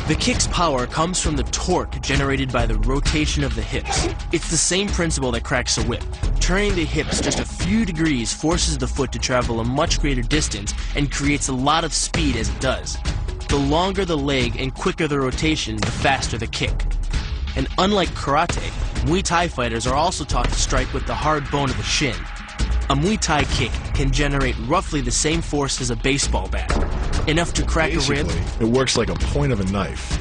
The kick's power comes from the torque generated by the rotation of the hips. It's the same principle that cracks a whip. Turning the hips just a few degrees forces the foot to travel a much greater distance and creates a lot of speed as it does. The longer the leg and quicker the rotation, the faster the kick. And unlike karate, Muay Thai fighters are also taught to strike with the hard bone of the shin. A Muay Thai kick can generate roughly the same force as a baseball bat, enough to crack a rib. It works like a point of a knife.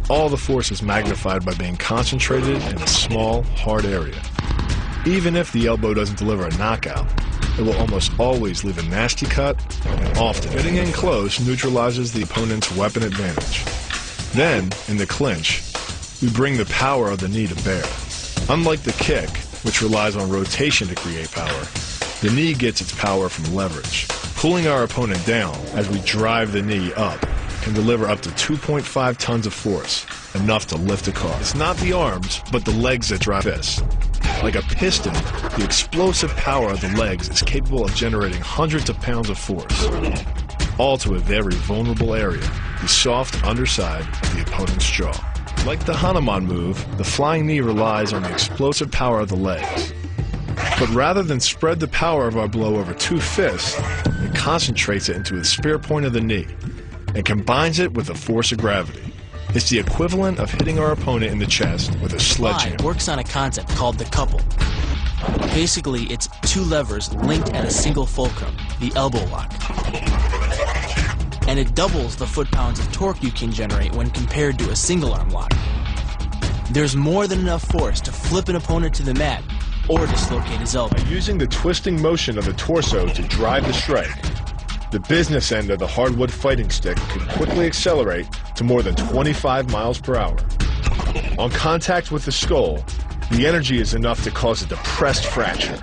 All the force is magnified by being concentrated in a small, hard area. Even if the elbow doesn't deliver a knockout, it will almost always leave a nasty cut, and often getting in close neutralizes the opponent's weapon advantage. Then, in the clinch, we bring the power of the knee to bear. Unlike the kick, which relies on rotation to create power, the knee gets its power from leverage. Pulling our opponent down as we drive the knee up can deliver up to 2.5 tons of force, enough to lift a car. It's not the arms, but the legs that drive this. Like a piston, the explosive power of the legs is capable of generating hundreds of pounds of force, all to a very vulnerable area, the soft underside of the opponent's jaw. Like the Hanuman move, the flying knee relies on the explosive power of the legs. But rather than spread the power of our blow over two fists, it concentrates it into the spear point of the knee and combines it with the force of gravity. It's the equivalent of hitting our opponent in the chest with a sledgehammer. Works on a concept called the couple. Basically, it's two levers linked at a single fulcrum, the elbow lock. And it doubles the foot-pounds of torque you can generate when compared to a single arm lock. There's more than enough force to flip an opponent to the mat or dislocate his elbow. By using the twisting motion of the torso to drive the strike, the business end of the hardwood fighting stick could quickly accelerate to more than 25 miles per hour. On contact with the skull, the energy is enough to cause a depressed fracture.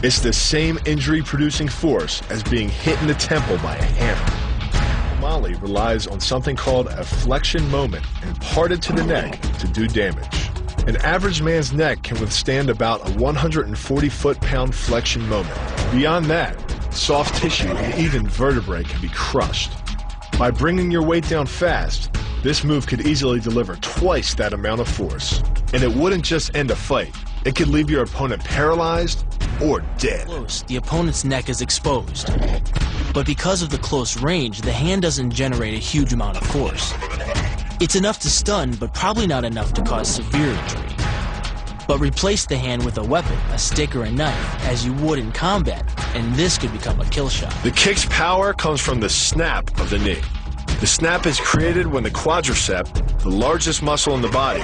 It's the same injury-producing force as being hit in the temple by a hammer. Mali relies on something called a flexion moment imparted to the neck to do damage. An average man's neck can withstand about a 140 foot-pound flexion moment. Beyond that, soft tissue and even vertebrae can be crushed. By bringing your weight down fast, this move could easily deliver twice that amount of force. And it wouldn't just end a fight. It could leave your opponent paralyzed or dead. Close, the opponent's neck is exposed. But because of the close range, the hand doesn't generate a huge amount of force. It's enough to stun, but probably not enough to cause severe injury. But replace the hand with a weapon, a stick or a knife, as you would in combat, and this could become a kill shot. The kick's power comes from the snap of the knee. The snap is created when the quadricep, the largest muscle in the body,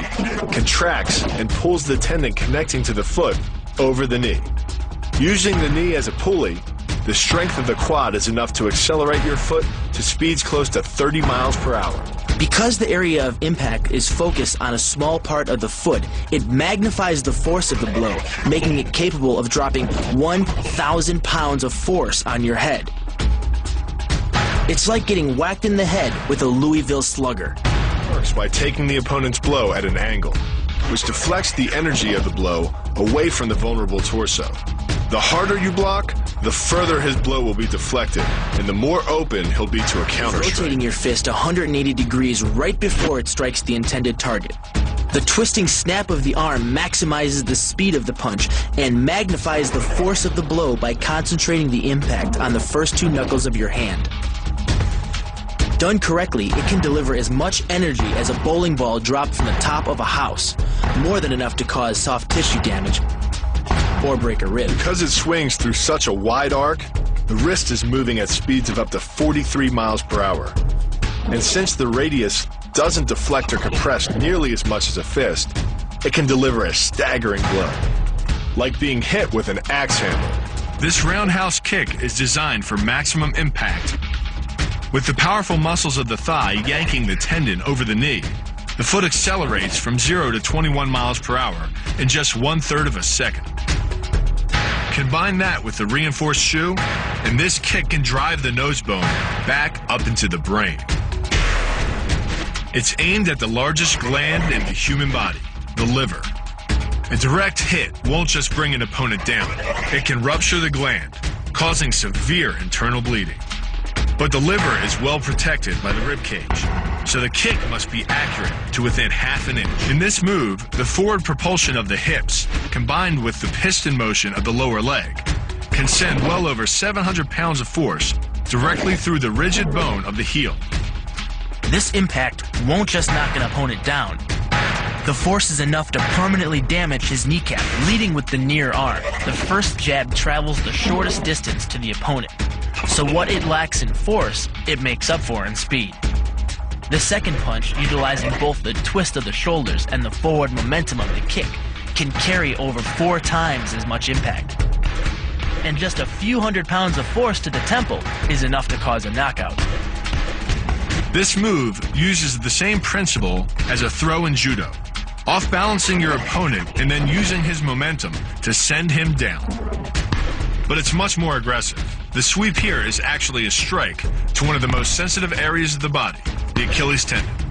contracts and pulls the tendon connecting to the foot over the knee. Using the knee as a pulley, the strength of the quad is enough to accelerate your foot to speeds close to 30 miles per hour. Because the area of impact is focused on a small part of the foot, it magnifies the force of the blow, making it capable of dropping 1,000 pounds of force on your head. It's like getting whacked in the head with a Louisville slugger. It works by taking the opponent's blow at an angle, which deflects the energy of the blow away from the vulnerable torso. The harder you block, the further his blow will be deflected, and the more open he'll be to a counter strike. Rotating your fist 180 degrees right before it strikes the intended target. The twisting snap of the arm maximizes the speed of the punch and magnifies the force of the blow by concentrating the impact on the first two knuckles of your hand. Done correctly, it can deliver as much energy as a bowling ball dropped from the top of a house, more than enough to cause soft tissue damage or break a rib. Because it swings through such a wide arc, the wrist is moving at speeds of up to 43 miles per hour. And since the radius doesn't deflect or compress nearly as much as a fist, it can deliver a staggering blow, like being hit with an axe hammer. This roundhouse kick is designed for maximum impact. With the powerful muscles of the thigh yanking the tendon over the knee, the foot accelerates from 0 to 21 miles per hour in just 1/3 of a second. Combine that with the reinforced shoe, and this kick can drive the nose bone back up into the brain. It's aimed at the largest gland in the human body, the liver. A direct hit won't just bring an opponent down. It can rupture the gland, causing severe internal bleeding. But the liver is well protected by the rib cage, so the kick must be accurate to within half an inch. In this move, the forward propulsion of the hips, combined with the piston motion of the lower leg, can send well over 700 pounds of force directly through the rigid bone of the heel. This impact won't just knock an opponent down. The force is enough to permanently damage his kneecap, leading with the near arm. The first jab travels the shortest distance to the opponent, so what it lacks in force, it makes up for in speed. The second punch, utilizing both the twist of the shoulders and the forward momentum of the kick, can carry over 4 times as much impact. And just a few hundred pounds of force to the temple is enough to cause a knockout. This move uses the same principle as a throw in judo, off-balancing your opponent and then using his momentum to send him down. But it's much more aggressive. The sweep here is actually a strike to one of the most sensitive areas of the body, the Achilles tendon.